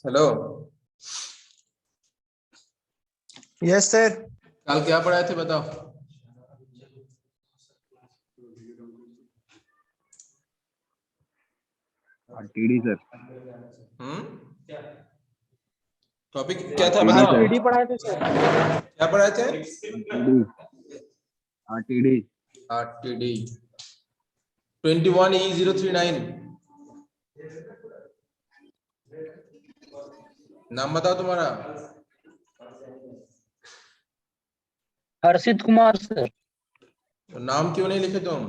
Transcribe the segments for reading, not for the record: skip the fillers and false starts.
Hello. Yes sir. कल क्या पढ़ाए थे बताओ। TD sir. टॉपिक क्या था बताओ। टीडी पढ़ाए थे सर। क्या पढ़ाए थे? आरटीडी। RTD 21E039। नाम बताओ तुम्हारा। हर्षित कुमार सर। तो नाम क्यों नहीं लिखे तुम?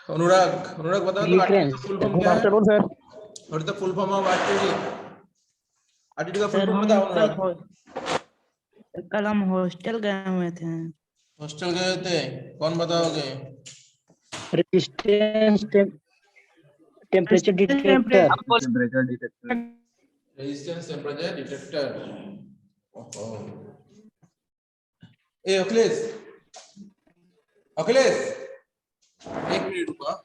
अनुराग, अनुराग बताओ तो लिख रहे आरटीडी का हैं फुल फॉर्म क्या है? सर। और the full form of RTD. RTD का फुल फॉर्म बताओ अनुराग। कल हम हॉस्टल गए हुए थे। हॉस्टल गए थे, कौन बताओगे? Resistance temperature detector. Temperature detector. Resistance temperature detector. ओहो। ए अखिलेश, अखिलेश एक मिनट रुको।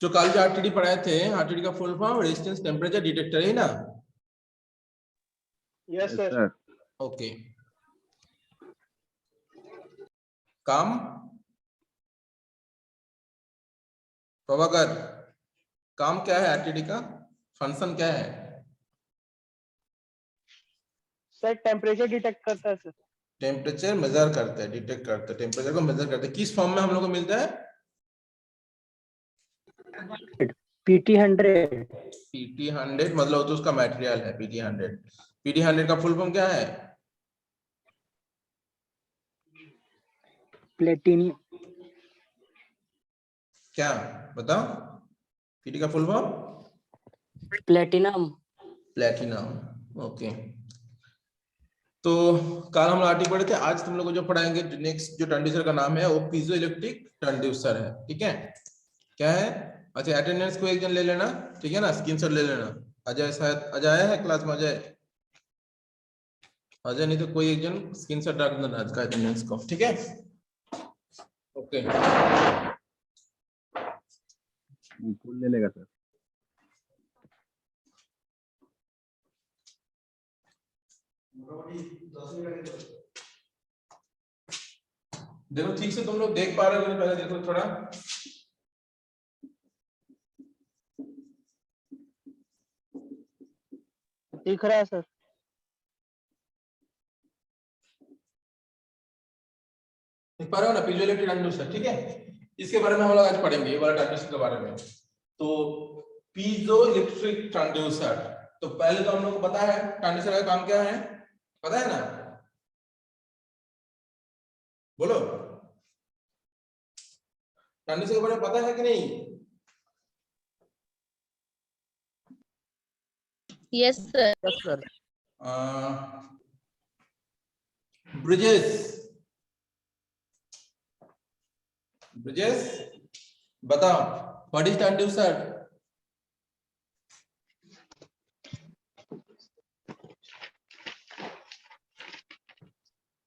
जो कल जो आरटीडी पढ़ाए थे, आरटीडी का full form resistance temperature detector है ना? Yes sir. ओके। काम प्रभाकर, काम क्या है आरटीडी का? फंक्शन क्या है? सर टेम्परेचर डिटेक्ट करता है सर। टेम्परेचर मेजर करता है, डिटेक्ट करता है, टेम्परेचर को मेजर करता है। किस फॉर्म में हम लोग को मिलता है? PT100। PT100 मतलब तो उसका मटेरियल है PT100। PT100 का फुल फॉर्म क्या है? प्लेटिनियम। क्या बताओ? पीटी का full form? Platinum. Platinum. Okay. तो कल हम आरटी पढ़े थे, आज तुम लोग को जो पढ़ाएंगे नेक्स्ट जो ट्रांसड्यूसर का नाम है वो पीजो इलेक्ट्रिक ट्रांसड्यूसर है। ठीक है, क्या है? अच्छा, अटेंडेंस को एक जन ले लेना, ठीक है ना, स्क्रीनशॉट ले लेना। अजय, शायद अजय आया है क्लास में? अजय, अजय नहीं तो कोई एक जन स्क्रीनशॉट रख देना आज का अटेंडेंस को, ठीक है? ओके, फुल ले लेगा सर। देखो ठीक से तुम लोग देख पा रहे हो? पहले देखो थोड़ा। दिख रहा है सर। देख पा रहे हो ना पीजो इलेक्ट्रिक ट्रांसड्यूसर? ठीक है, इसके बारे में हम लोग आज पढ़ेंगे, ये वाला ट्रांसड्यूसर के बारे में। तो पीजो इलेक्ट्रिक ट्रांसड्यूसर, तो पहले तो हम लोग को पता है ट्रांसड्यूसर का काम क्या है, पता है ना? बोलो, ट्रांसड्यूसर के बारे में पता है कि नहीं? Yes sir. Yes sir. Brijesh, Brijesh बताओ, व्हाट इज ट्रांसड्यूसर?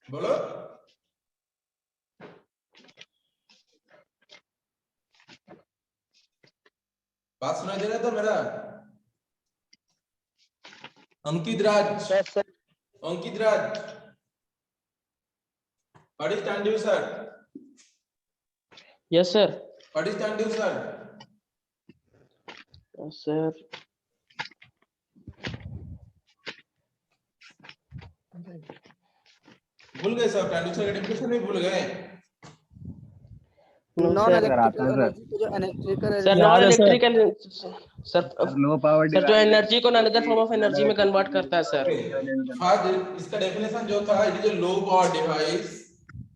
बोलो। बात सुनाई दे रहा था मेरा? Ankit Raj, yes sir. Ankit Raj, what is transducer? Yes sir. What is transducer? Sir भूल गए सब, ट्रांसड्यूसर का डेफिनेशन नहीं भूल गए? नॉन सर आता इलेक्ट्रिकल है सर। एनर्जी को जो इलेक्ट्रिकल सर एनर्जी नॉन याद है sir. Electrical sir sir low power sir जो एनर्जी को अनदर फॉर्म ऑफ एनर्जी में कन्वर्ट करता है सर। आज इसका डेफिनेशन जो था, it is a low power device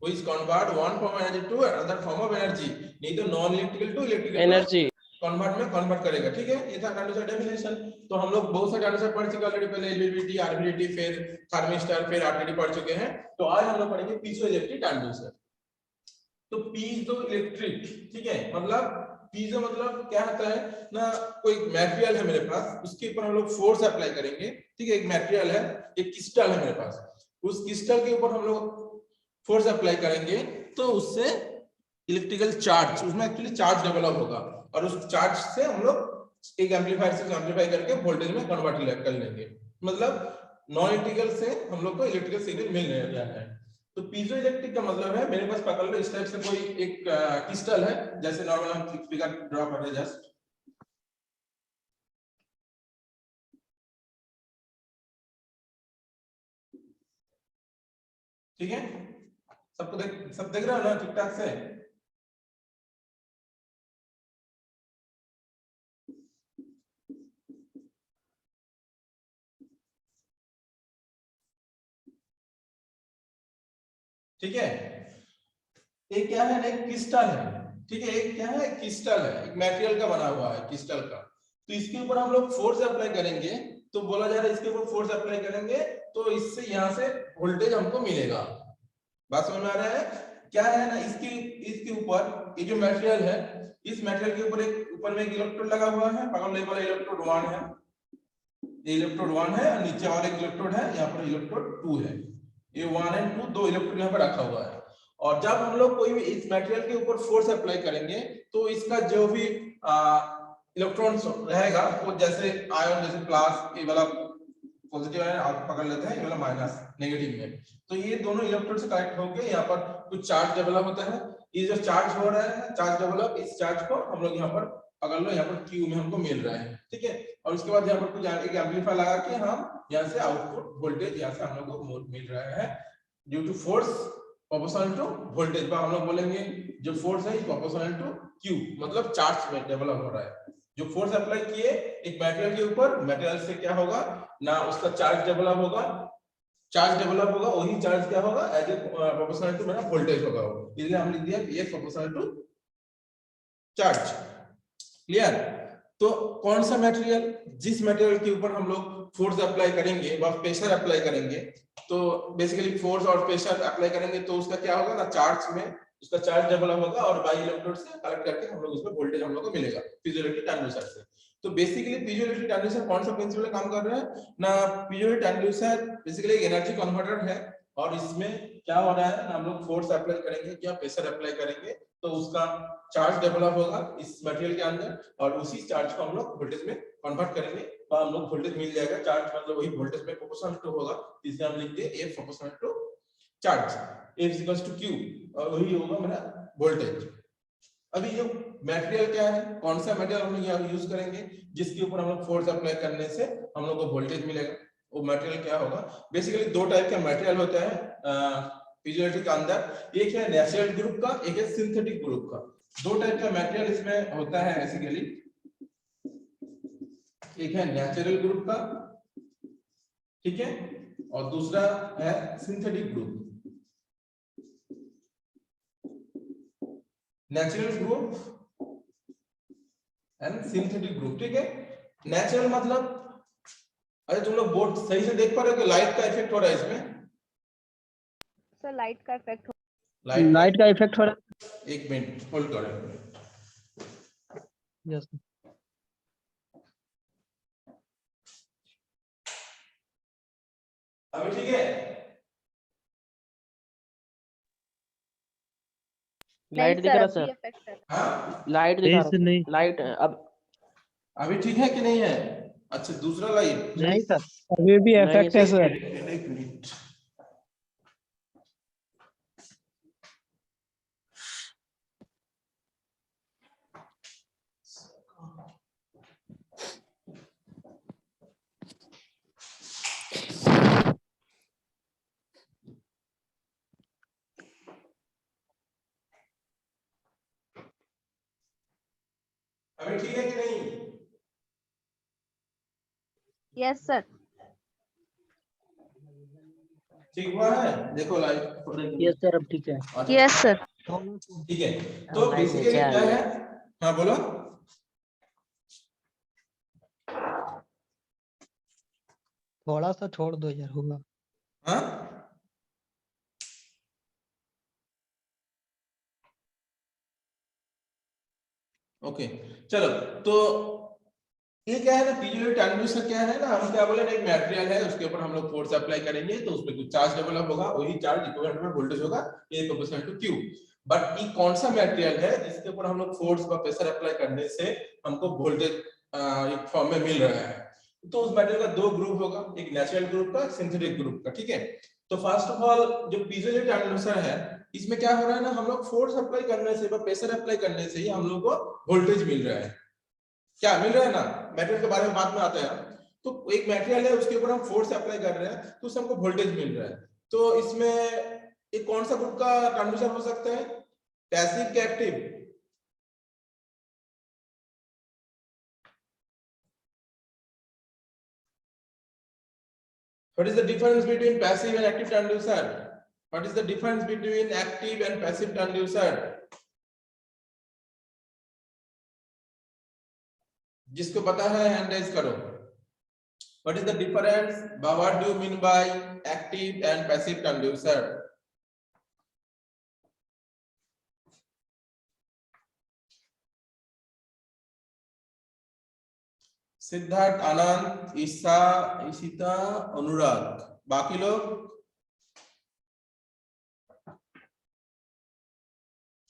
which convert one form energy to another form of energy, नहीं तो non electrical to electrical energy convert में कन्वर्ट करेगा। ठीक है, ये था ट्रांसड्यूसर डेफिनेशन। तो हम लोग बहुत सारे ट्रांसड्यूसर पढ़ चुके ऑलरेडी, पहले एलवीडीटी, आरवीडीटी, फिर थर्मिस्टर, फिर आरटीडी पढ़ चुके हैं। तो आज हम लोग पढ़ेंगे पीजो इलेक्ट्रिक ट्रांसड्यूसर। तो पीजो इलेक्ट्रिक, ठीक है, मतलब पीजो मतलब क्या होता है ना, कोई मटेरियल है मेरे पास, उसके ऊपर हम लोग फोर्स अप्लाई करेंगे। ठीक है, एक मटेरियल है, एक क्रिस्टल है मेरे पास, उस क्रिस्टल के ऊपर हम लोग फोर्स अप्लाई करेंगे तो उससे इलेक्ट्रिकल चार्ज, उसमें एक्चुअली चार्ज डेवलप होगा, और उस चार्ज से हम लोग एक एम्पलीफायर से एम्पलीफाई करके वोल्टेज में कन्वर्ट कर लेंगे। मतलब नॉन इलेक्ट्रिकल से हम लोग को इलेक्ट्रिकल सिग्नल मिल रहा है। तो पीजो इलेक्ट्रिक का मतलब है, मेरे पास पकड़ लो इस टाइप से कोई एक क्रिस्टल है, जैसे नॉर्मल हम फिगर ड्रॉ कर रहे हैं जस्ट, ठीक है, सबको सब देख रहे हो ना ठीक ठाक से? ठीक है, एक क्या है, एक क्रिस्टल है। ठीक है, एक क्या है, क्रिस्टल है, एक मटेरियल का बना हुआ है क्रिस्टल का। तो इसके ऊपर हम लोग फोर्स अप्लाई करेंगे, तो बोला जा रहा है इसके ऊपर फोर्स अप्लाई करेंगे तो इससे यहाँ से वोल्टेज हमको मिलेगा। बात समझ में आ रहा है? क्या है ना, इसके इसके ऊपर ये जो मटेरियल है, इस मटेरियल के ऊपर एक ऊपर में एक इलेक्ट्रोड लगा हुआ है, पकड़ लो, वाला इलेक्ट्रोड 1 है, ये इलेक्ट्रोड 1 है, और नीचे वाला एक इलेक्ट्रोड है, यहाँ पर इलेक्ट्रोड 2 है। ये 1 एंड 2 दो इलेक्ट्रोड यहाँ पर रखा हुआ है। और जब हम लोग कोई भी इस मटेरियल के ऊपर फोर्स अप्लाई करेंगे तो इसका जो भी इलेक्ट्रॉन्स रहेगा वो जैसे आयन, जैसे प्लस, ये वाला पॉजिटिव आयन आप पकड़ लेते हैं, ये वाला माइनस नेगेटिव में, तो ये दोनों इलेक्ट्रोड से कनेक्ट होकर यहाँ पर कुछ चार्ज डेवलप होता है। ये जो चार्ज हो रहा है, चार्ज डेवलप, इस चार्ज को हम लोग यहाँ पर पकड़ लो, यहाँ पर Q में हमको मिल रहा है। ठीक है, और उसके बाद यहाँ पर कुछ एक एम्पलीफायर लगा के हम यहाँ से आउटपुट वोल्टेज यहाँ से हम लोग को मिल रहा है due to force proportional to voltage. हम लोग बोलेंगे जो फोर्स है प्रोपोर्शनल टू Q, मतलब चार्ज में डेवलप हो रहा है। जो फोर्स अप्लाई किए एक मटेरियल के ऊपर, मटेरियल से क्या होगा ना, उसका चार्ज डेवलप होगा, चार्ज डेवलप होगा, वही चार्ज क्या होगा, एज ए प्रोपोर्शनल टू मेरा वोल्टेज होगा, इसलिए हम लिख दिया Vx proportional to charge. Clear? तो कौन सा मटेरियल, जिस मटेरियल के ऊपर हम लोग फोर्स अप्लाई करेंगे व प्रेशर अप्लाई करेंगे, तो बेसिकली फोर्स और प्रेशर अप्लाई करेंगे तो उसका क्या होगा ना, चार्ज में उसका चार्ज डेवलप होगा, और बाई इलेक्ट्रोड से कलेक्ट करके हम लोग उसमें वोल्टेज हम लोग को मिलेगा पीजोइलेक्ट्रिक ट्रांसड्यूसर से। तो बेसिकली पीजोइलेक्ट्रिक ट्रांसड्यूसर कौन सा प्रिंसिपल काम कर रहा है ना, पीजोइलेक्ट्रिक ट्रांसड्यूसर बेसिकली एक एनर्जी कन्वर्टर है, और इसमें क्या हो रहा है ना, हम लोग फोर्स अप्लाई करेंगे या प्रेशर अप्लाई करेंगे तो उसका चार्ज डेवलप होगा इस मटेरियल के अंदर, और उसी चार्ज को हम लोग वोल्टेज में कन्वर्ट करेंगे तो हम लोग वोल्टेज मिल जाएगा। चार्ज मतलब वही वोल्टेज में प्रोपोर्शनल टू होगा, इसलिए हम लिखते हैं F proportional to charge, F equals to Q, और वही होगा मेरा वोल्टेज। अभी जो मटेरियल क्या है, कौन सा मटेरियल हम लोग यहाँ यूज करेंगे जिसके ऊपर हम लोग फोर्स अप्लाई करने से हम लोग को वोल्टेज मिलेगा, वो मटेरियल क्या होगा? बेसिकली दो टाइप का मटेरियल होता है पीजोइलेक्ट्रिक के अंदर, एक है नेचुरल ग्रुप का, एक है सिंथेटिक ग्रुप का। दो टाइप का मटेरियल इसमें होता है बेसिकली, एक है नेचुरल ग्रुप का, ठीक है, और दूसरा है synthetic group. Natural group and synthetic group, ठीक है। नेचुरल मतलब, अरे तुम लोग बोर्ड सही से देख पा रहे हो कि लाइट का इफेक्ट हो रहा है इसमें? सर लाइट का इफेक्ट लाइट का इफेक्ट हो रहा है। एक मिनट होल्ड करो। यस अभी ठीक है? लाइट दिख रहा सर, इफेक्ट है। हाँ, लाइट दिखा ऐसे नहीं। रहा, लाइट अब अभी ठीक है कि नहीं है? अच्छा, दूसरा लाइट नहीं सर, अभी भी नहीं इफेक्ट है सर। सर। एक मिनट। Yes, sir. ठीक हुआ है, देखो लाइव। यस सर, अब ठीक है। Yes, sir. ठीक है, तो लाइव बेसिकली नीचे आ क्या गया। है, हाँ बोलो। थोड़ा सा छोड़ दो यार, होगा। हाँ ओके, चलो। तो ये क्या है ना, पीजो ट्रांसड्यूसर क्या है ना, हम क्या बोले ना, एक मटेरियल है, उसके ऊपर हम लोग फोर्स अप्लाई करेंगे तो उसमें कुछ चार्ज डेवलप होगा, वही चार्ज इक्विवेलेंट में वोल्टेज होगा, ए प्रोपोर्शनल टू क्यू। बट ये कौन सा मटेरियल है जिसके ऊपर हम लोग फोर्स व प्रेशर अप्लाई करने से हमको वोल्टेज एक फॉर्म में मिल रहा है? तो उस मटेरियल का दो ग्रुप होगा, एक नेचुरल ग्रुप का, सिंथेटिक ग्रुप का। ठीक है, तो फर्स्ट ऑफ ऑल जो पीजो ट्रांसड्यूसर है, इसमें क्या हो रहा है ना, हम लोग फोर्स अप्लाई करने से व प्रेशर अप्लाई करने से ही हम लोग को वोल्टेज मिल रहा है। क्या मिल रहा है ना, मटेरियल के बारे में बाद में आते हैं। तो एक मटेरियल है, उसके ऊपर हम फोर्स अप्लाई कर रहे हैं तो उससे हमको वोल्टेज मिल रहा है। तो इसमें एक कौन सा ग्रुप का ट्रांसड्यूसर हो सकता है, पैसिव के active? What is the difference between passive and active transducer? What is the difference between active and passive transducer? जिसको पता है हैंड रेज करो। What is the difference? What do you mean by active and passive transducer? Siddharth, Anand, Isha, Ishita, Anurag, बाकी लोग?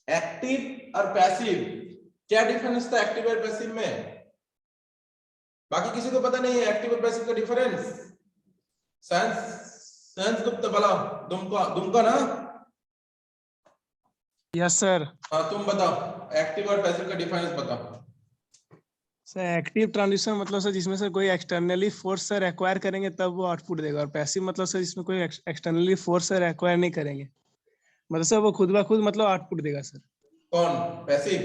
Active और passive, क्या difference था active और पैसिव में? बाकी किसी को पता नहीं है एक्टिव और पैसिव का डिफरेंस? साइंस गुप्ता बोला, तुमको ना? Yes sir. हाँ तुम बताओ, एक्टिव और पैसिव का डिफरेंस बताओ। सर एक्टिव ट्रांजिशन मतलब सर जिसमें सर कोई एक्सटर्नली फोर्स सर एक्वायर करेंगे तब वो आउटपुट देगा, और पैसिव मतलब सर जिसमें कोई एक्सटर्नली फोर्स सर एक्वायर नहीं करेंगे, मतलब सर वो खुद ब खुद मतलब आउटपुट देगा सर। कौन पैसिव?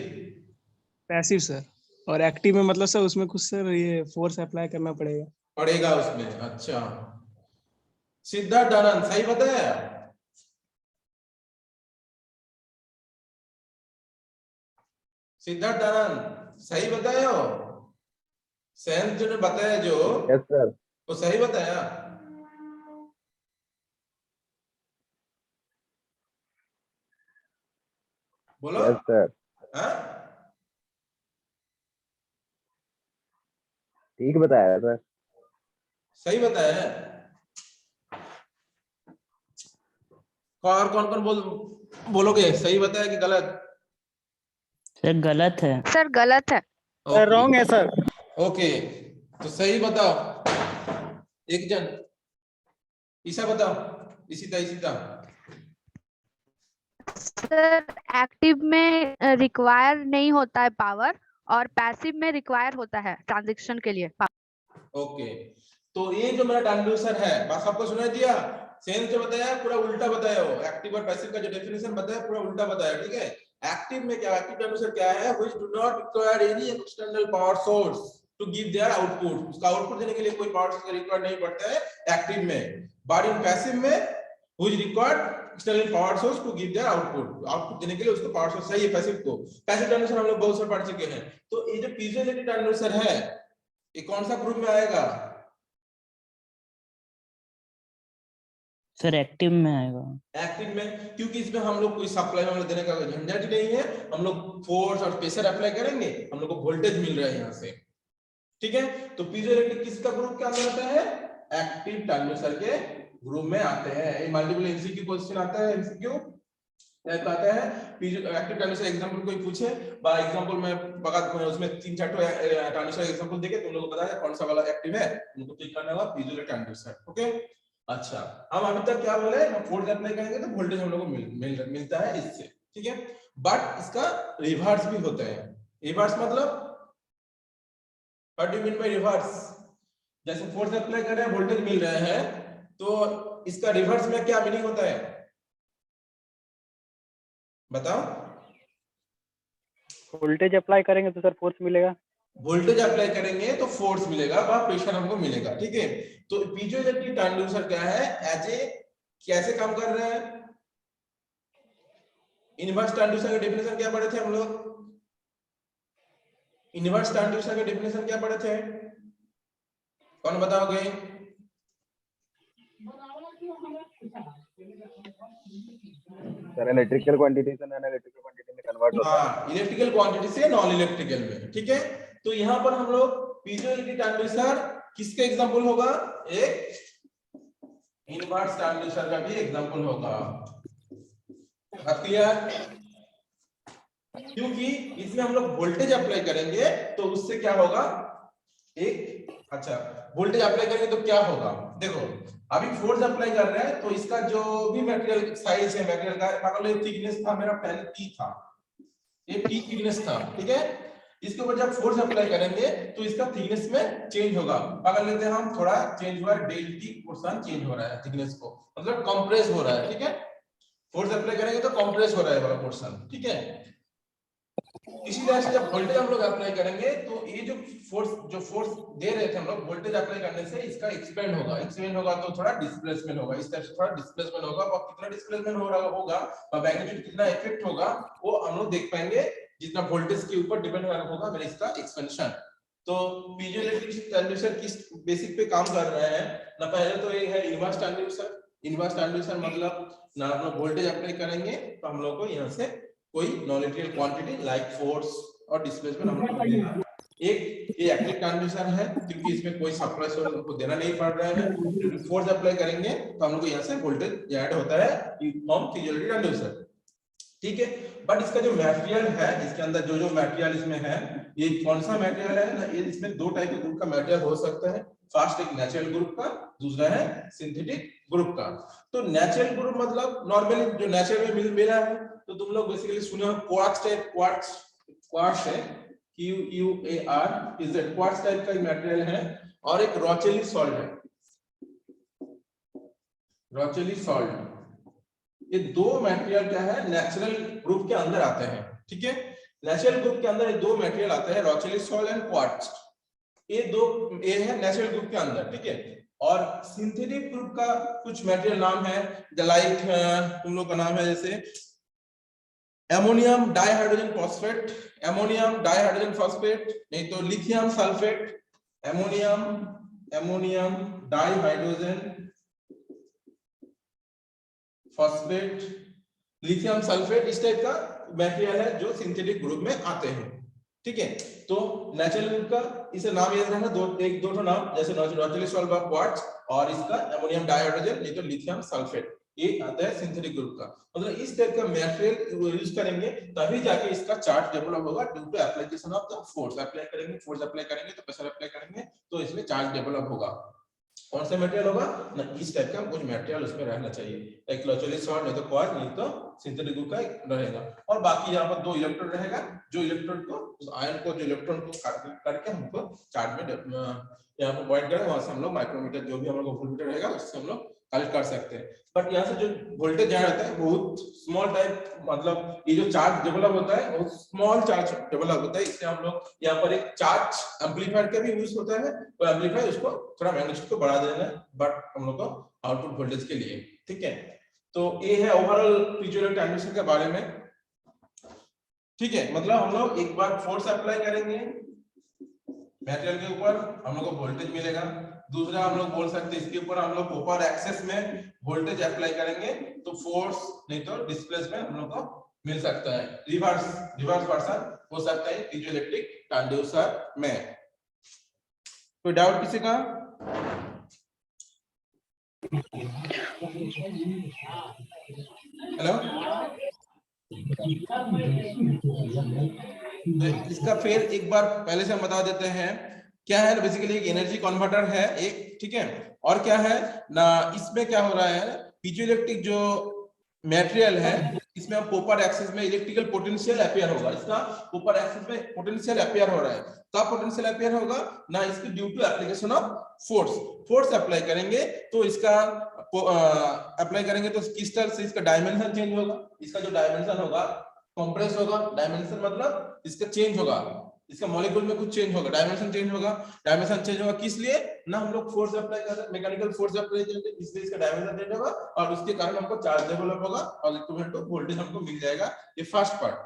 Passive sir. और एक्टिव में मतलब सर उसमें कुछ सर ये फोर्स अप्लाई करना पड़ेगा उसमें। अच्छा, सिद्धार्थ, आनंद सही बताया? सिद्धार्थ, आनंद सही बताया हो? सेंस जो ने बताया जो, यस सर। वो सही बताया? बोलो। यस सर, हाँ ठीक बताया सर। सही बताया है। और कौन कौन बोलोगे सही बताया कि गलत? सर गलत है। सर गलत है। ओके, रॉन्ग है सर। ओके, तो सही बताओ एक जन। ईशा बताओ, इसीता इसीता। सर एक्टिव में रिक्वायर नहीं होता है पावर, और पैसिव में रिक्वायर होता है ट्रांजैक्शन के लिए। ओके, तो ये जो मेरा ट्रांसड्यूसर है, बस आपको सुना दिया। सेंस जो बताया पूरा उल्टा बताया हो, एक्टिव और पैसिव का जो डेफिनेशन बताया पूरा उल्टा बताया। ठीक है, एक्टिव में क्या, एक्टिव ट्रांसड्यूसर क्या है, which do not require any external power source to give their output. उसका आउटपुट देने के लिए कोई पावर सोर्स का रिक्वायर नहीं पड़ता है एक्टिव में। बट इन पैसिव में which require external power source to give their output. Output देने के लिए उसको पावर सोर्स चाहिए पैसिव को। पैसिव ट्रांसड्यूसर हम लोग बहुत सारे पढ़ चुके हैं। तो ये जो पीजोइलेक्ट्रिक ट्रांसड्यूसर है, ये कौन सा ग्रुप में आएगा? सर एक्टिव में आएगा। एक्टिव में, क्योंकि इसमें हम लोग कोई सप्लाई हम लोग देने का झंझट ही नहीं है। हम लोग फोर्स और प्रेशर अप्लाई करेंगे, हम लोग को वोल्टेज मिल रहा है यहाँ से। ठीक है, तो पीजोइलेक्ट्रिक किसका ग्रुप के अंदर आता है? एक्टिव ट्रांसड्यूसर के ग्रुप में आते हैं। ये मल्टीपल एमसीक्यू क्वेश्चन आता है, एमसीक्यू आता है। पीजो एक्टिव ट्रांसड्यूसर एग्जांपल कोई पूछे, बाय एग्जांपल मैं बगा उसमें 3-4 ट्रांसड्यूसर एग्जांपल देके तुम लोगों को बताया कौन सा वाला एक्टिव है, उनको क्लिक करना होगा पीजोइलेक्ट्रिक ट्रांसड्यूसर। ओके, अच्छा, हम अभी तक क्या बोले, हम फोर्स अप्लाई करेंगे तो वोल्टेज हम लोग को मिलता है इससे। ठीक है, बट इसका रिवर्स भी होता है। रिवर्स मतलब what do you mean by reverse? जैसे फोर्स अप्लाई कर रहे हैं, वोल्टेज मिल रहा है, तो इसका रिवर्स में क्या मीनिंग होता है बताओ? वोल्टेज अप्लाई करेंगे तो सर फोर्स मिलेगा। वोल्टेज अप्लाई करेंगे तो फोर्स मिलेगा वह प्रेशर हमको मिलेगा, ठीक है। तो पीजोइलेक्ट्रिक ट्रांसड्यूसर क्या है, एज ए कैसे काम कर रहा है। इनवर्स ट्रांसड्यूसर का डेफिनेशन क्या पढ़े थे हम लोग, इनवर्स ट्रांसड्यूसर का डेफिनेशन क्या पढ़े थे, कौन बताओगे। सर इलेक्ट्रिकल क्वांटिटी से नॉन इलेक्ट्रिकल क्वांटिटी में कन्वर्ट होता है। हाँ, इलेक्ट्रिकल क्वांटिटी से नॉन इलेक्ट्रिकल में, ठीक है। तो यहाँ पर हम लोग पीजोइलेक्ट्रिक ट्रांसड्यूसर किसका एग्जांपल होगा, एक इनवर्स ट्रांसड्यूसर का भी एग्जांपल होगा। बात क्लियर, क्योंकि इसमें हम लोग वोल्टेज अप्लाई करेंगे तो उससे क्या होगा, एक अच्छा वोल्टेज अप्लाई करेंगे तो क्या होगा, देखो अभी फोर्स अप्लाई कर रहे हैं तो इसका जो भी मटेरियल साइज है, मटेरियल का मान लो थिकनेस था मेरा पहले T था, ये T थिकनेस था, ठीक है। इसके ऊपर जब फोर्स अप्लाई करेंगे तो इसका थिकनेस में चेंज होगा। पकड़ लेते हैं हम, थोड़ा चेंज हुआ है, डेल T पोर्शन चेंज हो रहा है थिकनेस को, मतलब कंप्रेस हो रहा है, ठीक है। फोर्स अप्लाई करेंगे तो कंप्रेस हो रहा है वाला पोर्शन, ठीक है। इसी तरह से जब वोल्टेज हम लोग अप्लाई करेंगे तो ये जो फोर्स दे रहे थे हम लोग, वोल्टेज अप्लाई करने से इसका एक्सपेंड होगा तो थोड़ा डिस्प्लेसमेंट होगा, इस तरह से थोड़ा डिस्प्लेसमेंट होगा। और कितना डिस्प्लेसमेंट हो रहा होगा और मैग्नीट्यूड कितना इफेक्ट होगा वो हम लोग देख पाएंगे, जितना वोल्टेज के ऊपर डिपेंड होगा मेरे इसका एक्सपेंशन। तो पीजोइलेक्ट्रिक ट्रांसड्यूसर किस बेसिक पे काम कर रहे हैं ना, पहले तो ये है इनवर्स ट्रांसड्यूसर। इनवर्स ट्रांसड्यूसर मतलब ना हम लोग वोल्टेज अप्लाई करेंगे तो हम लोग को यहाँ से कोई non electrical quantity like force और डिस्प्लेसमेंट हम लोग को देना। एक ये एक्टिव ट्रांसड्यूसर है क्योंकि इसमें कोई सप्लाई सोर्स हमको देना नहीं पड़ रहा है। फोर्स अप्लाई करेंगे तो हम लोग को यहाँ से वोल्टेज ऐड होता है फ्रॉम पीजोइलेक्ट्रिक ट्रांसड्यूसर, ठीक है। बट इसका जो मटेरियल है, इसके अंदर जो मटेरियल इसमें है, ये कौन सा मटेरियल है ना, ये इसमें दो टाइप के ग्रुप का मटेरियल हो सकता है। फर्स्ट एक नेचुरल ग्रुप का, दूसरा है सिंथेटिक ग्रुप का। तो नेचुरल ग्रुप मतलब नॉर्मली जो नेचुरल में मिला है, तो तुम लोग बेसिकली सुने हो क्वार्ट्ज टाइप, क्वार्ट्ज है QUAR, क्वार्ट्ज टाइप का मटेरियल है। और एक रोचेली सॉल्ट है, रोचेली सॉल्ट। ये दो मटेरियल क्या है, नेचुरल ग्रुप के अंदर आते हैं, ठीक है। नेचुरल ग्रुप के अंदर ये दो मटेरियल आते हैं, रोचेली सॉल्ट एंड क्वार्ट्ज। ये है नेचुरल ग्रुप के अंदर, ठीक है। और सिंथेटिक ग्रुप का कुछ मटेरियल नाम है, लाइक तुम लोग का नाम है जैसे ammonium dihydrogen phosphate, ammonium dihydrogen phosphate, नहीं तो lithium sulphate, ammonium dihydrogen phosphate, lithium sulphate, इस टाइप का मटेरियल है जो सिंथेटिक ग्रुप में आते हैं, ठीक है। तो नेचुरल ग्रुप का इसे नाम याद रखना, दो नाम, जैसे रोचेली सॉल्ट ऑफ क्वार्ट्ज और इसका अमोनियम डाइहाइड्रोजन, नहीं तो लिथियम सल्फेट, ये आता है सिंथेटिक ग्रुप का। मतलब इस टाइप का मटेरियल यूज करेंगे तभी जाके इसका चार्ज डेवलप होगा due to application of the force. Apply करेंगे, फोर्स अप्लाई करेंगे तो प्रेशर अप्लाई करेंगे तो इसमें चार्ज डेवलप होगा। कौन सा मटेरियल होगा ना, इस टाइप का कुछ मटेरियल उसमें रहना चाहिए, एक रोचेली सॉल्ट, नहीं तो क्वार्ट्ज, नहीं तो सिंथेटिक ग्रुप का रहेगा। और बाकी यहाँ पर दो इलेक्ट्रॉन रहेगा, जो इलेक्ट्रॉन को उस आयन को, जो इलेक्ट्रॉन को करके हमको चार्ज में यहाँ पर पॉइंट करें, वहां से हम लोग माइक्रोमीटर जो भी हम लोग वोल्टमीटर रहेगा उससे हम लोग कलेक्ट कर सकते हैं। बट यहाँ से जो वोल्टेज यहाँ रहता है बहुत स्मॉल टाइप, मतलब ये जो चार्ज डेवलप होता है बहुत स्मॉल चार्ज डेवलप होता है, इसलिए हम लोग यहाँ पर एक चार्ज एम्पलीफायर का भी यूज होता है। तो एम्पलीफायर उसको थोड़ा मैग्नीट्यूड को बढ़ा देना है, बट हम लोग को आउटपुट वोल्टेज के लिए, ठीक है। तो ये है ओवरऑल पीजोइलेक्ट्रिक ट्रांसड्यूसर के बारे में, ठीक है। मतलब हम लोग एक बार फोर्स अप्लाई करेंगे मटेरियल के ऊपर, हम लोग को वोल्टेज मिलेगा। दूसरा हम लोग बोल सकते हैं इसके ऊपर हम लोग कॉपर एक्सेस में वोल्टेज अप्लाई करेंगे तो फोर्स, नहीं तो डिस्प्लेसमेंट हम लोग को मिल सकता है। रिवर्स वर्सन हो सकता है पीजोइलेक्ट्रिक ट्रांसड्यूसर में। कोई डाउट किसी का? हेलो, इसका फिर एक बार पहले से हम बता देते हैं क्या है। बेसिकली एक एनर्जी कन्वर्टर है एक, ठीक है। और क्या है ना, इसमें क्या हो रहा है, पीजोइलेक्ट्रिक जो मटेरियल है इसमें हम कॉपर एक्सिस में इलेक्ट्रिकल पोटेंशियल अपियर होगा। इसका कॉपर एक्सिस में पोटेंशियल अपियर हो रहा है, कब पोटेंशियल अपियर होगा ना, इसकी due to application of force apply करेंगे तो इसका अप्लाई करेंगे तो किस तरह से इसका डायमेंशन चेंज होगा। इसका जो डायमेंशन होगा कंप्रेस होगा, डायमेंशन मतलब इसका चेंज होगा, इसका मॉलिक्यूल में कुछ चेंज होगा, डायमेंशन चेंज होगा। डायमेंशन चेंज होगा किस लिए ना, हम लोग फोर्स अप्लाई कर रहे हैं, मैकेनिकल फोर्स अप्लाई करेंगे, इसलिए इसका डायमेंशन चेंज होगा और उसके कारण हमको चार्ज डेवलप होगा और इक्विवेलेंट टू वोल्टेज हमको मिल जाएगा। ये फर्स्ट पार्ट।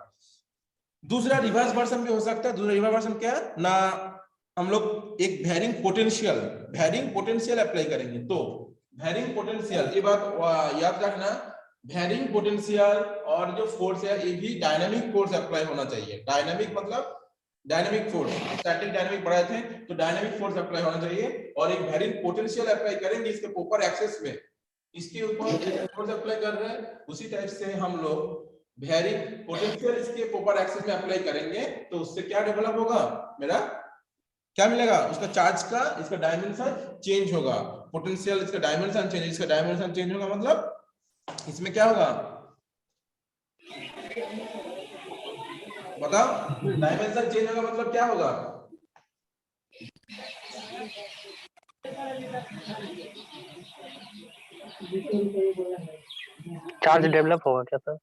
दूसरा रिवर्स वर्जन भी हो सकता है। दूसरा रिवर्स वर्जन क्या है ना, हम लोग एक वेरिंग पोटेंशियल अप्लाई करेंगे। तो वेरिंग पोटेंशियल, ये बात याद रखना, वेरिंग पोटेंशियल और जो फोर्स है ये भी डायनामिक फोर्स अप्लाई होना चाहिए। डायनामिक मतलब डायनामिक फोर्स, स्टैटिक डायनामिक पढ़ाए थे, तो डायनामिक फोर्स अप्लाई होना चाहिए। और एक वेरिंग पोटेंशियल अप्लाई करेंगे इसके ऊपर एक्सेस में, इसके ऊपर फोर्स अप्लाई कर रहे हैं, उसी टाइप से हम लोग वेरिंग पोटेंशियल इसके ऊपर एक्सेस में अप्लाई करेंगे। तो उससे क्या डेवलप होगा, मेरा क्या मिलेगा, उसका चार्ज का इसका डायमेंशन चेंज होगा। पोटेंशियल इसका डायमेंशन चेंज, इसका डायमेंशन चेंज होगा, मतलब इसमें क्या होगा बताओ, डायमेंशन चेंज होगा मतलब क्या होगा, चार्ज डेवलप होगा क्या सर?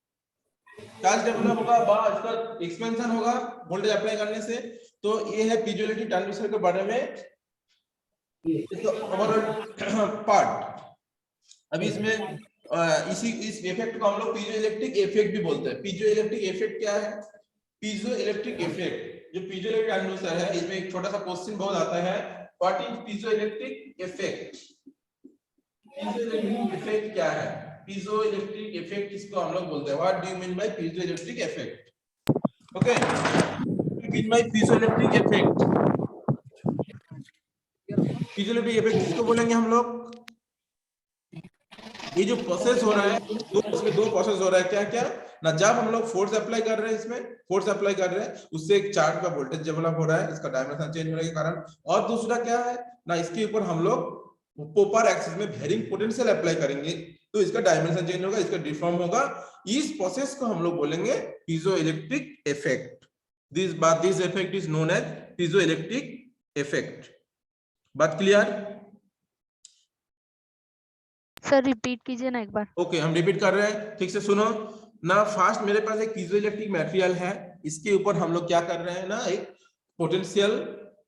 चार्ज डेवलप होगा, इसका एक्सपेंशन होगा वोल्टेज अप्लाई करने से। तो ये है पीजोइलेक्ट्रिक ट्रांजिस्टर के बारे में ओवरऑल पार्ट। अभी इसमें इस इफेक्ट को हम लोग पीजोइलेक्ट्रिक इफेक्ट भी बोलते हैं। पीजोइलेक्ट्रिक इफेक्ट क्या है, पीजोइलेक्ट्रिक इफेक्ट जो पीजोइलेक्ट्रिक ट्रांजिस्टर है, इसमें एक छोटा सा क्वेश्चन बहुत आता है, what is piezoelectric effect. Piezoelectric effect क्या है, पीजोइलेक्ट्रिक इफेक्ट इसको हम लोग बोलते हैं, what do you mean by piezoelectric effect. Okay, mean by piezoelectric effect, piezoelectric effect किसको बोलेंगे हम लोग, ये जो प्रोसेस हो रहा है, इसमें दो प्रोसेस हो रहा है, क्या क्या ना, जब हम लोग फोर्स अप्लाई कर रहे हैं, इसमें फोर्स अप्लाई कर रहे हैं, उससे एक चार्ज का वोल्टेज डेवलप हो रहा है, इसका डायमेंशन चेंज होने के कारण। और दूसरा क्या है ना, इसके ऊपर हम लोग पोपर एक्सिस में वेरिंग पोटेंशियल अप्लाई करेंगे, तो इसका डायमेंशन चेंज होगा, इसका डिफॉर्म होगा। इस प्रोसेस को हम लोग बोलेंगे piezoelectric effect. This effect is known as piezoelectric effect. बात क्लियर? सर रिपीट कीजिए ना एक बार। ओके, हम रिपीट कर रहे हैं, ठीक से सुनो ना। फर्स्ट मेरे पास एक पीजोइलेक्ट्रिक मटेरियल है, इसके ऊपर हम लोग क्या कर रहे हैं ना, एक पोटेंशियल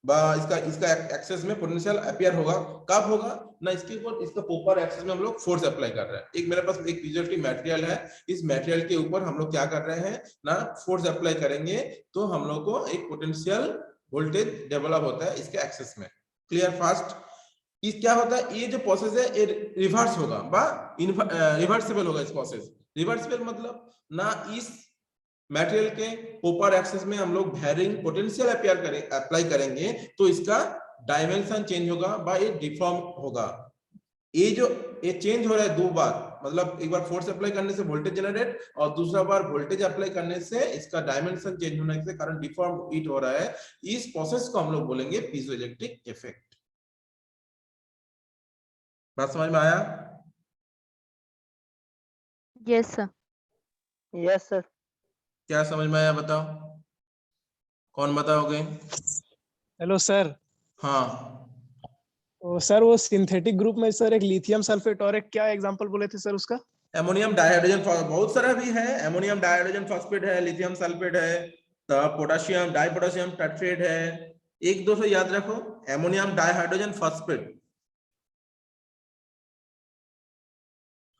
इसका एक्सेस में पोटेंशियल अपीयर होगा। कब होगा ना, इसके ऊपर इसका पोपर एक्सेस में हम लोग फोर्स अप्लाई कर रहे हैं। एक मेरे पास एक पीजोइलेक्ट्रिक मटेरियल है, इस मटेरियल के ऊपर हम लोग क्या कर रहे हैं ना, फोर्स अप्लाई करेंगे, तो हम लोग को एक पोटेंशियल वोल्टेज डेवलप होता है इसके एक्सेस में। क्लियर? फास्ट इस क्या होता है, ये जो प्रोसेस है ये रिवर्स होगा रिवर्सिबल होगा। इस प्रोसेस रिवर्सिबल मतलब ना, इस मटेरियल के ऊपर एक्सेस में हम लोग वेरिंग पोटेंशियल अप्लाई करेंगे, तो इसका डायमेंशन चेंज होगा बा ये डिफॉर्म होगा। ये चेंज हो रहा है दो बार, मतलब एक बार फोर्स अप्लाई करने से वोल्टेज जनरेट, और दूसरा बार वोल्टेज अप्लाई करने से इसका डायमेंशन चेंज होने के कारण डिफॉर्म इट हो रहा है। इस प्रोसेस को हम लोग बोलेंगे पीजोइलेक्ट्रिक इफेक्ट। बात समझ में आया? Yes sir. Yes sir. क्या समझ में आया बताओ, कौन बताओगे? Hello sir. हाँ तो सर वो सिंथेटिक ग्रुप में सर एक लिथियम सल्फेट और एक क्या एग्जांपल बोले थे सर उसका? एमोनियम डाइहाइड्रोजन, बहुत सारा भी है, एमोनियम डाइहाइड्रोजन फॉस्फेट है, लिथियम सल्फेट है, तो पोटेशियम डाइपोटेशियम टेट्रेट है। एक दो से याद रखो, ammonium dihydrogen phosphate.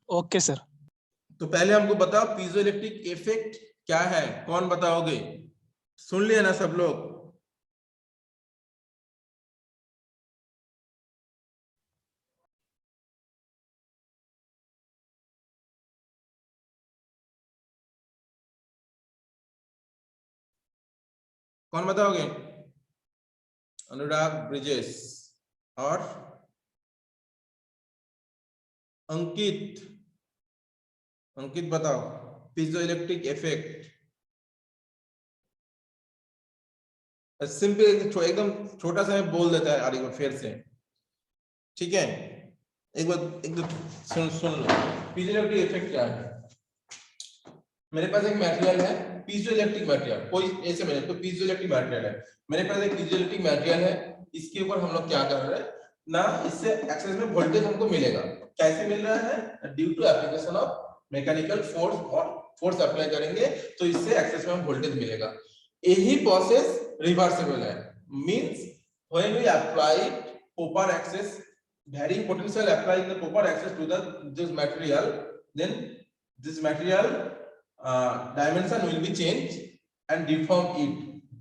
Okay sir. तो पहले हमको बताओ पीजोइलेक्ट्रिक इफेक्ट क्या है, कौन बताओगे? सुन लिया ना सब लोग? कौन बताओगे? अनुराग, ब्रिजेश और अंकित। अंकित बताओ पीजोइलेक्ट्रिक इफेक्ट। सिंपल एकदम छोटा सा मैं बोल देता है एक बार फिर से, ठीक है? एक बार सुन लो पीजोइलेक्ट्रिक इफेक्ट क्या है। मेरे पास एक मटेरियल है, पीजोइलेक्ट्रिक मटेरियल, कोई ऐसे मेरे तो पीजोइलेक्ट्रिक मटेरियल है, मेरे पास एक पीजोइलेक्ट्रिक मटेरियल है, इसके ऊपर हम लोग क्या कर रहे हैं ना, इससे एक्सेस में वोल्टेज हमको मिलेगा। कैसे मिल रहा है? Due to application of mechanical force, और फोर्स अप्लाई करेंगे तो इससे एक्सेस में वोल्टेज मिलेगा। यही प्रोसेस रिवर्सिबल है, means when we apply proper access varying potential apply the proper access to this material, then this material dimension will be changed and deform it.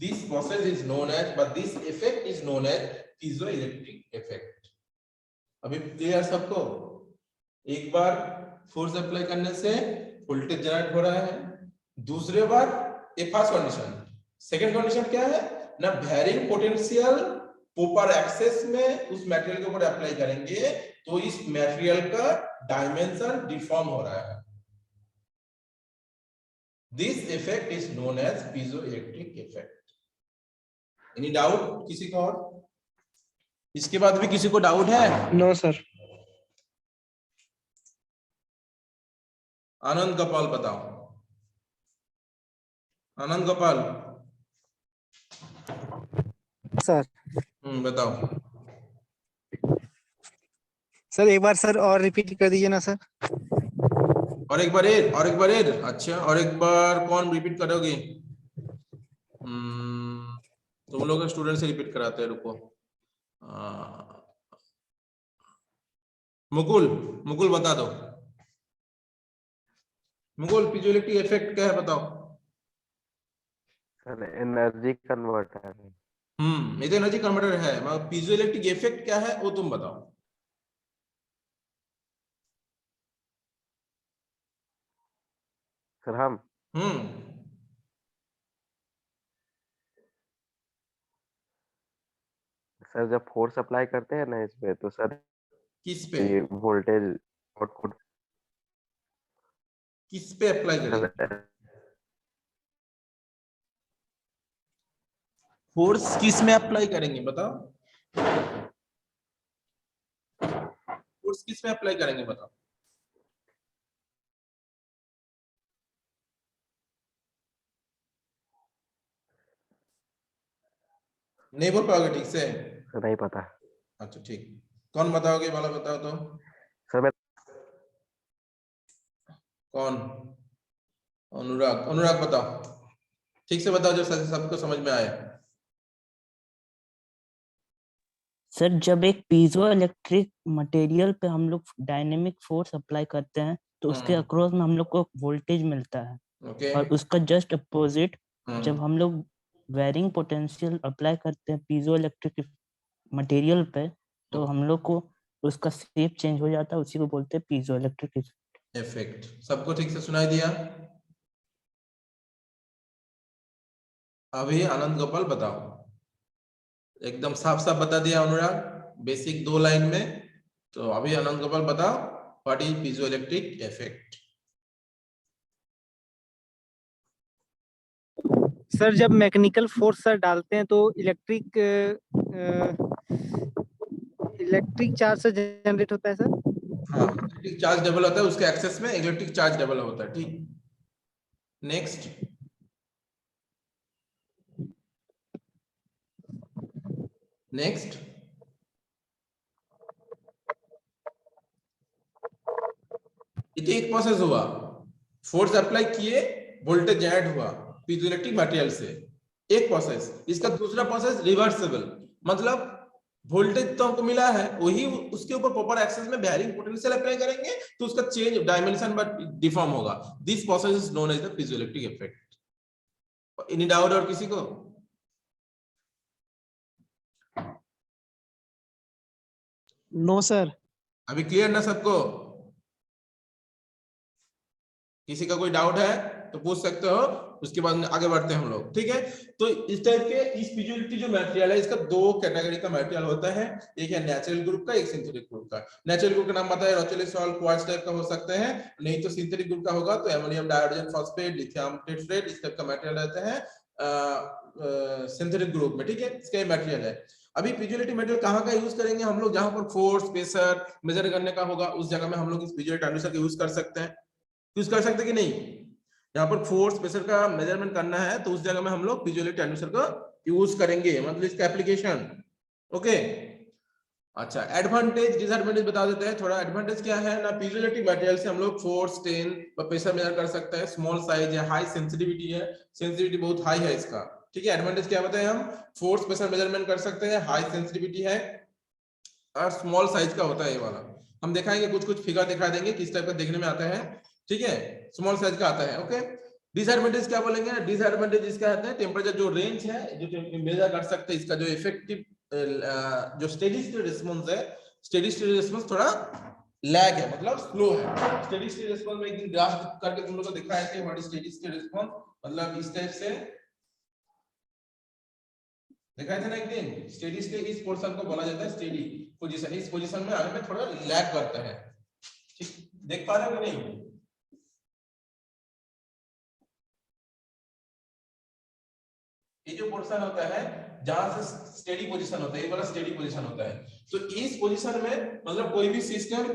This process is known as, but this effect is known as piezoelectric effect. अभी clear सबको? एक बार force apply करने से voltage generate हो रहा है, दूसरे बार ये फर्स्ट कंडीशन, सेकंड कंडीशन क्या है ना, वेरिंग पोटेंशियल प्रॉपर एक्सेस में उस मटेरियल के ऊपर अप्लाई करेंगे तो इस मटेरियल का डायमेंशन डिफॉर्म हो रहा है. This effect is known as piezoelectric effect. Any doubt किसी को? और इसके बाद भी किसी को डाउट है? No sir. आनंद गोपाल बताओ. आनंद गोपाल सर. बताओ सर एक बार सर और रिपीट कर दीजिए ना सर. और एक बार अच्छा, और एक बार कौन रिपीट करोगे? तुम लोग स्टूडेंट से रिपीट कराते हैं. रुको, मुकुल बता दो. मुकुल, पीजोइलेक्ट्रिक इफेक्ट क्या है बताओ. सर एनर्जी कन्वर्टर है. ये तो एनर्जी कन्वर्टर है, मगर पीजोइलेक्ट्रिक इफेक्ट क्या है वो तुम बताओ. सर हम सर जब फोर्स अप्लाई करते हैं ना इस पे, तो सर किस पे वोल्टेज आउटपुट किस पे अप्लाई करेंगे? फोर्स किस में अप्लाई करेंगे बताओ. फोर्स किस में अप्लाई करेंगे बताओ. नहीं बोल पाओगे ठीक से? नहीं पता. अच्छा ठीक, कौन बताओगे वाला बताओ तो. सर मैं कौन? अनुराग बताओ, ठीक से बताओ जो सबको समझ में आए. सर जब एक पीजो इलेक्ट्रिक मटेरियल पे हम लोग डायनेमिक फोर्स अप्लाई करते हैं तो उसके अक्रॉस में हम लोग को वोल्टेज मिलता है. ओके. और उसका जस्ट अपोजिट जब हम लोग वेरिंग पोटेंशियल अप्लाई करते हैं पीजो इलेक्ट्रिक मटेरियल पे तो हम लोग को उसका शेप चेंज हो जाता है. उसी को बोलते हैं पीजो इलेक्ट्रिक इफेक्ट. सबको ठीक से सुनाई दिया? अभी आनंद गोपाल बताओ. एकदम साफ साफ बता दिया अनुराग, बेसिक 2 लाइन में. तो अभी आनंद गोपाल बताओ, what is piezoelectric effect? Sir जब मैकेनिकल फोर्स सर डालते हैं तो इलेक्ट्रिक चार्ज से जनरेट होता है सर. हाँ, इलेक्ट्रिक चार्ज डबल होता है, उसके एक्सेस में इलेक्ट्रिक चार्ज डबल होता है. ठीक, नेक्स्ट. ये एक प्रोसेस हुआ, फोर्स अप्लाई किए, वोल्टेज जनरेट हुआ पीजोइलेक्ट्रिक मटेरियल से, एक प्रोसेस. इसका दूसरा प्रोसेस रिवर्सिबल, मतलब वोल्टेज तो हमको मिला है, वही उसके ऊपर प्रॉपर एक्सेस में वेरिंग पोटेंशियल अप्लाई करेंगे तो उसका चेंज डायमेंशन बट डिफॉर्म होगा. This process is known as the piezoelectric effect. Any doubt और किसी को? No sir. अभी क्लियर ना सबको? किसी का कोई डाउट है तो पूछ सकते हो, उसके बाद आगे बढ़ते हैं हम लोग. ठीक है, तो इस टाइप के इस पीजोइलेक्ट्रिक जो मटेरियल है इसका 2 कैटेगरी का मटेरियल होता है. एक है नेचुरल ग्रुप का, एक सिंथेटिक ग्रुप का. नेचुरल ग्रुप का नाम पता है, रोचेलिसॉल क्वार्ट्ज टाइप का हो सकते हैं. नहीं तो सिंथेटिक ग्रुप का होगा तो अमोनियम डाइहाइड्रोजन फॉस्फेट, लिथियम टेट्रेट, इस टाइप का मटेरियल रहते हैं सिंथेटिक ग्रुप में. ठीक है, इसका मटेरियल है. अभी पीजोइलेक्ट्रिक मटेरियल कहाँ का यूज करेंगे हम लोग? जहां पर फोर्स प्रेशर मेजर करने का होगा उस जगह में हम लोग इस पीजोइलेक्ट्रिक ट्रांसड्यूसर का यूज कर सकते हैं. यूज कर सकते कि नहीं? यहाँ पर फोर्स प्रेशर का मेजरमेंट करना है तो उस जगह में हम लोग पीजोइलेक्ट्रिक ट्रांसड्यूसर का यूज करेंगे, मतलब इसका एप्लीकेशन. ओके, अच्छा. एडवांटेज डिसएडवांटेज बता देते हैं थोड़ा. एडवांटेज क्या है ना, पीजोइलेक्ट्रिक मटेरियल से हम लोग फोर्स, स्ट्रेन और प्रेशर मेजर कर सकते हैं. स्मॉल साइज है, हाई सेंसिटिविटी है, सेंसिटिविटी बहुत हाई है इसका. ठीक है। एडवांटेज क्या बताए हम, फोर्स प्रेशर मेजरमेंट कर सकते हैं, हाई सेंसिटिविटी है और स्मॉल साइज का होता है ये वाला। हम दिखाएंगे कुछ फिगर दिखा देंगे किस टाइप का देखने में आता है, ठीक है, स्मॉल साइज का आता है। ओके, डिसएडवांटेज क्या बोलेंगे, डिसएडवांटेज इसका आता है टेम्परेचर जो रेंज है जो मेजर कर सकते हैं, इसका जो इफेक्टिव जो स्टेडी स्टेट रिस्पांस है, स्टेडी स्टेट रिस्पांस थोड़ा लैग है, मतलब स्लो है। स्टेडी स्टेट रिस्पांस में एक दिन ग्राफ करके तुम लोग को दिखाया कि what is steady state response, मतलब इस टाइप से दिखाया था ना एक दिन। स्टेडी स्टेट इस पोर्शन को बोला जाता है स्टेडी पोजीशन, इस पोजीशन में आने में थोड़ा लैग करता है, ठीक, देख पा रहे हो कि नहीं? ये जो पोर्शन होता है जहां से स्टेडी पोजीशन होता है, ये वाला स्टेडी पोजीशन होता है। तो इस पोजीशन में मतलब कोई भी सिस्टम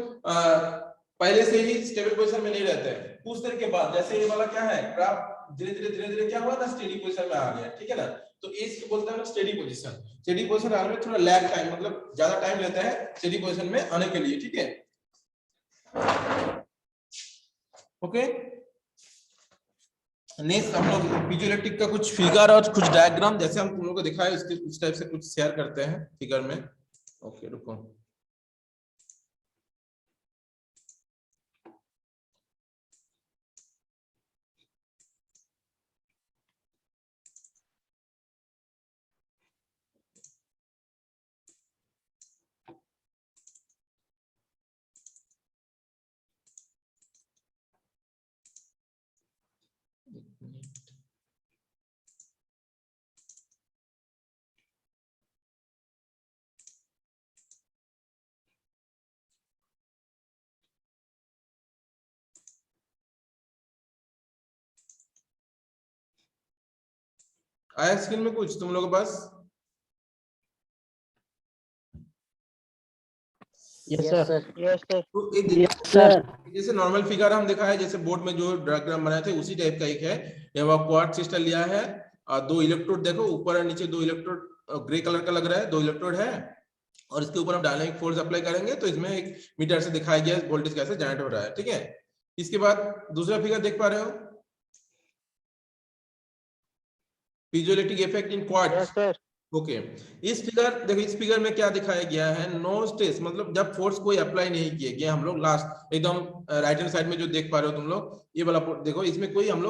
पहले से ही स्टेबल पोजीशन में नहीं रहता है, कुछ देर के बाद जैसे ये वाला क्या है ग्राफ धीरे धीरे क्या हुआ ना, स्टेडी पोजीशन में आ गया, ठीक है ना। तो इसको बोलते हैं स्टेडी पोजीशन। स्टेडी पोजीशन आने में थोड़ा लैग टाइम, मतलब ज्यादा टाइम लेता है स्टेडी पोजीशन में आने के लिए, ठीक है। ओके, नेक्स्ट हम लोग पीजोइलेक्ट्रिक का कुछ फिगर और कुछ डायग्राम जैसे हम तुम लोगों को दिखाए उसके उस टाइप से कुछ शेयर करते हैं फिगर में। ओके रुको, आया स्क्रीन में कुछ तुम लोगों के पास? Yes sir. Yes sir. तो सर जैसे नॉर्मल फिगर हम दिखाया, जैसे बोर्ड में जो डायग्राम बनाए थे उसी टाइप का एक है। ये वो क्वार्ट्ज क्रिस्टल लिया है और दो इलेक्ट्रोड देखो ऊपर और नीचे, दो इलेक्ट्रोड ग्रे कलर का लग रहा है, दो इलेक्ट्रोड है और इसके ऊपर हम डायनामिक फोर्स अप्लाई करेंगे तो इसमें एक मीटर से दिखाया गया वोल्टेज कैसे जनरेट हो रहा है, ठीक है। इसके बाद दूसरा फिगर देख पा रहे हो, piezoelectric effect in quartz. Yes sir. Okay, इस फिगर देखो, इस फिगर में क्या दिखाया गया है, नो स्ट्रेस, मतलब जब फोर्स कोई अप्लाई नहीं किया गया, हम लोग लास्ट एकदम राइट हैंड साइड में जो देख पा रहे हो तुम लोग, ये वाला देखो, इसमें कोई हम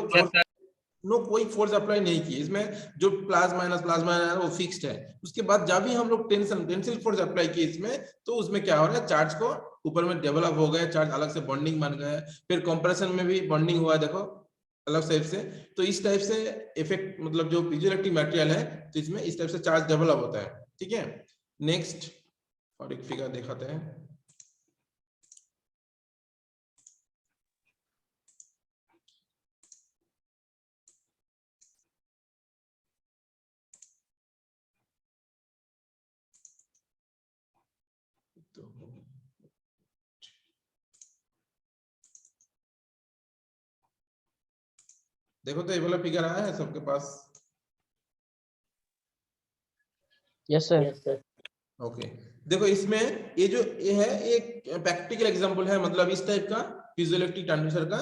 लोग कोई फोर्स अप्लाई नहीं की, इसमें जो प्लस माइनस है वो फिक्स्ड है। उसके बाद जब भी हम लोग टेंसिल फोर्स अप्लाई किए इसमें, तो उसमें क्या हो रहा है, चार्ज को ऊपर में डेवलप हो गया, चार्ज अलग से बॉन्डिंग बन गया, फिर कंप्रेशन में भी बॉन्डिंग हुआ, देखो अलग टाइप से। तो इस टाइप से इफेक्ट, मतलब जो पीजोइलेक्ट्रिक मटेरियल है तो इसमें इस टाइप से चार्ज डेवलप होता है, ठीक है। नेक्स्ट और एक फिगर दिखाते हैं, देखो तो ये वाला फिगर आया है सबके पास? Yes sir. ओके, देखो इसमें ये है एक प्रैक्टिकल एग्जांपल है, मतलब इस टाइप का पीजोइलेक्ट्रिक ट्रांसड्यूसर का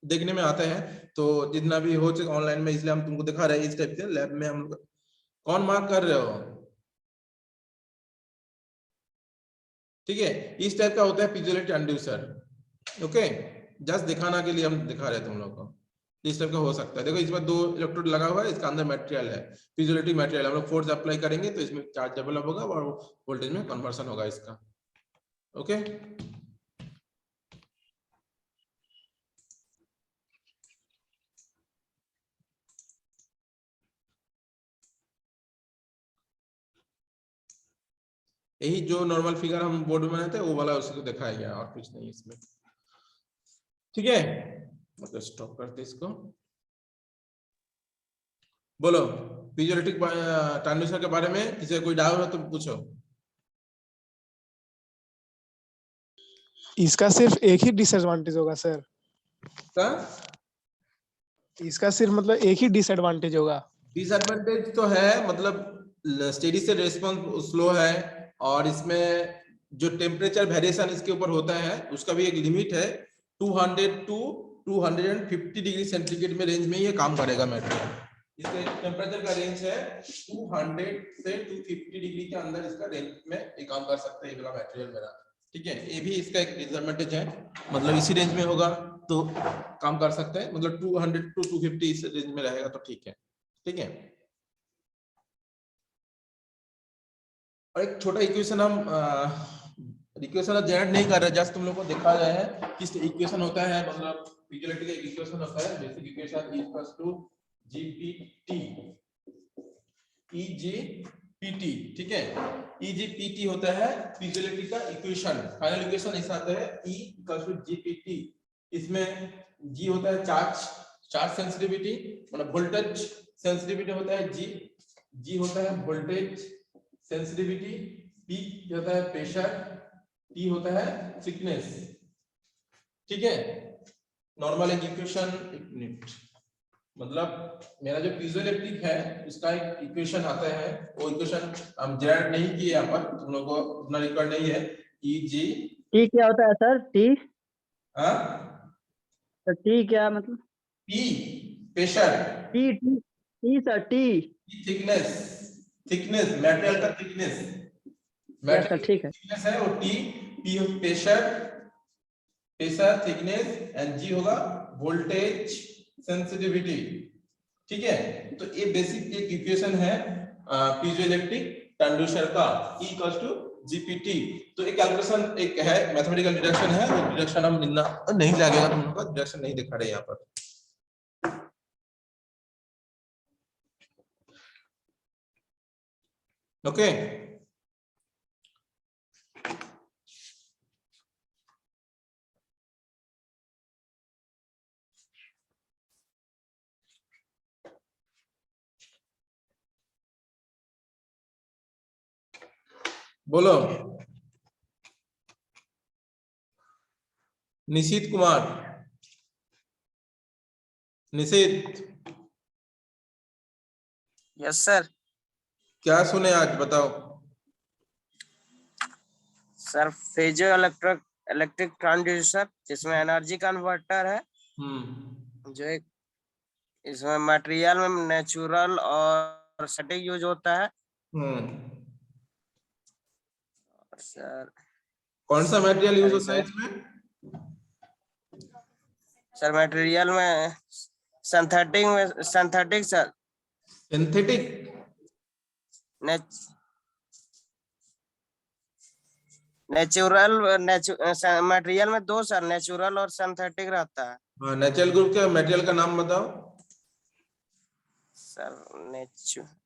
देखने में आता है। तो जितना भी हो सके ऑनलाइन में, इसलिए हम तुमको दिखा रहे हैं इस टाइप से। लैब में हम लोग कौन मार्क कर रहे हो, ठीक है, इस टाइप का होता है पीजोइलेक्ट्रिक ट्रांसड्यूसर। ओके, जस्ट दिखाना के लिए हम दिखा रहे हैं तुम लोग को, इस टाइप का हो सकता है। देखो इसमें दो इलेक्ट्रोड लगा हुआ है, इसका अंदर मटेरियल है, पीजोइलेक्ट्रिक मटेरियल। हम लोग फोर्स अप्लाई करेंगे तो इसमें चार्ज डेवलप होगा और वोल्टेज में कन्वर्सन होगा इसका। ओके, यही जो नॉर्मल फिगर हम बोर्ड में बनाते हैं वो वाला उसको दिखाया गया, और कुछ नहीं इसमें, ठीक है। मतलब स्टॉप करते इसको। बोलो पीजोइलेक्ट्रिक ट्रांसड्यूसर के बारे में किसी कोई डाउट हो तो पूछो। इसका सिर्फ एक ही डिसएडवांटेज होगा सर? का इसका सिर्फ मतलब एक ही डिसएडवांटेज होगा? डिसएडवांटेज तो है, मतलब स्टेडी से रिस्पांस स्लो है, और इसमें जो टेम्परेचर वेरिएशन इसके ऊपर होता है उसका भी एक लिमिट है, 200 to 250 डिग्री सेंटीग्रेड में रेंज में ये काम करेगा मटेरियल, इसका टेम्परेचर का रेंज है 200 से 250 डिग्री के अंदर इसका रेंज में ये काम कर सकता है ये वाला मटेरियल मेरा, ठीक है। ये भी इसका एक डिसएडवांटेज है, मतलब इसी रेंज में होगा तो काम कर सकते हैं, मतलब 200 टू 250 इस रेंज में रहेगा तो ठीक है, ठीक है। और एक छोटा इक्वेशन हम इक्वेशन जनरेट नहीं कर रहे, जस्ट तुम लोग को दिखा रहे हैं किस इक्वेशन होता है, मतलब पीजोइलेक्ट्रिक का एक इक्वेशन होता है, basic equation E equals to GPT EGPT, ठीक है। EGPT होता है पीजोइलेक्ट्रिक का इक्वेशन, फाइनल इक्वेशन ऐसा आता है E इक्वल्स टू जीपीटी। इसमें G होता है चार्ज सेंसिटिविटी, मतलब वोल्टेज सेंसिटिविटी होता है G होता है वोल्टेज सेंसिटिविटी, P होता है प्रेशर, T होता है थिकनेस, ठीक है। नॉर्मल एक इक्वेशन, एक मिनट, मतलब मेरा जो पीजोइलेक्ट्रिक है उसका एक इक्वेशन आता है, वो इक्वेशन हम जनरेट नहीं किए यहाँ पर, तुम लोगों को उतना रिकॉर्ड नहीं है। EG टी क्या होता है सर? टी तो टी क्या मतलब? P pressure, T T T sir, T. Thickness material का थिकनेस, यस सर, ठीक है। थिकनेस है वो T, P pressure thickness, and G होगा वोल्टेज सेंसिटिविटी, ठीक है। तो ये बेसिक एक इक्वेशन है पीजोइलेक्ट्रिक ट्रांसड्यूसर का E इक्वल्स टू जीपीटी। तो एक कैलकुलेशन एक है, मैथमेटिकल डिडक्शन है, वो डिडक्शन हम नहीं लगेगा, तुम लोग का डिडक्शन नहीं दिखा रहे यहाँ पर। ओके बोलो। निशित कुमार, निशित यस सर। क्या सुने आज बताओ। सर फेजो इलेक्ट्रिक ट्रांसड्यूसर जिसमें एनर्जी कन्वर्टर है, जो एक इसमें मटेरियल में नेचुरल और स्टैटिक यूज होता है। सर कौन सा मटेरियल यूज होता है इसमें? सर मटेरियल में synthetic sir. Synthetic natural material में दो सर, नेचुरल और सिंथेटिक रहता है। हाँ, नेचुरल ग्रुप के मटेरियल का नाम बताओ सर।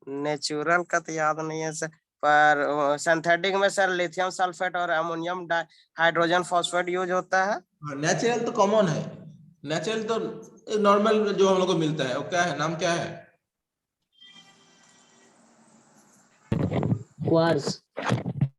नेचुरल का तो याद नहीं है सर, पर सिंथेटिक में सर लिथियम सल्फेट और अमोनियम हाइड्रोजन फॉस्फेट यूज होता है। नेचुरल तो कॉमन है, नेचुरल तो नॉर्मल जो हम लोग को मिलता है, वो क्या है, नाम क्या है? क्वार्ट्ज।